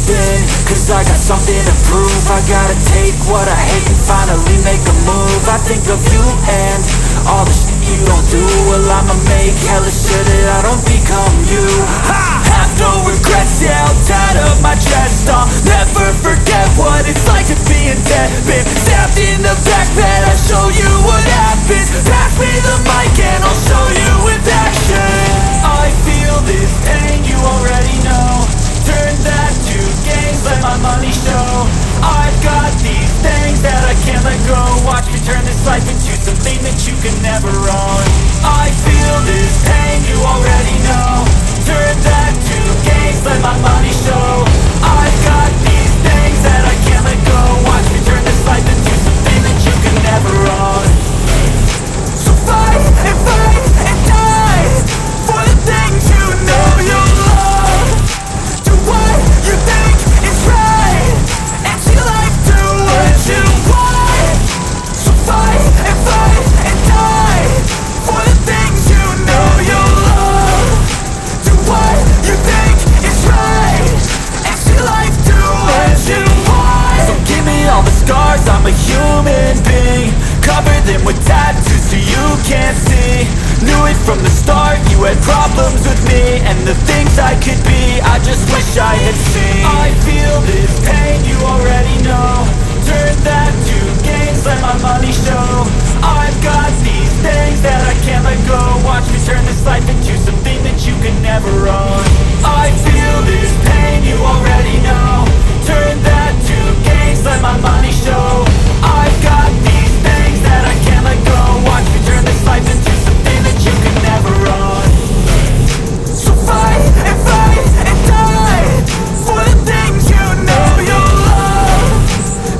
moving, cause I got something to prove. I gotta take what I hate and finally make a move. I think of you and all the shit you don't do. Well, I'ma make hella sure that I don't become you. I have no regrets, yeah, I'll tie up my chest. I'll never forget what it's like to be in debt. Been stabbed in the back bed, I'll show you what happens. Pass me the mic and I'll show you with action. I feel this pain, you already know. Turn that to gains, let my money show. I've got these things that I can't let go. Watch me turn this life into something that you can never own. I feel this pain, you already know. Turn that to gains, let my money show. I've got these things that I can't let go. Watch me turn this life into something that you can never own. So fight and die for the things you know you love. Do what you think is right and see life do what you want. So fight and die for the things you know you love. Do what you think is right and see life do what you want. So give me all the scars, I'm a human being. Cover them with tattoos so you can't see. Knew it from the start, you had problems with me and the things I could be, I just wish I had seen. I feel this pain, you already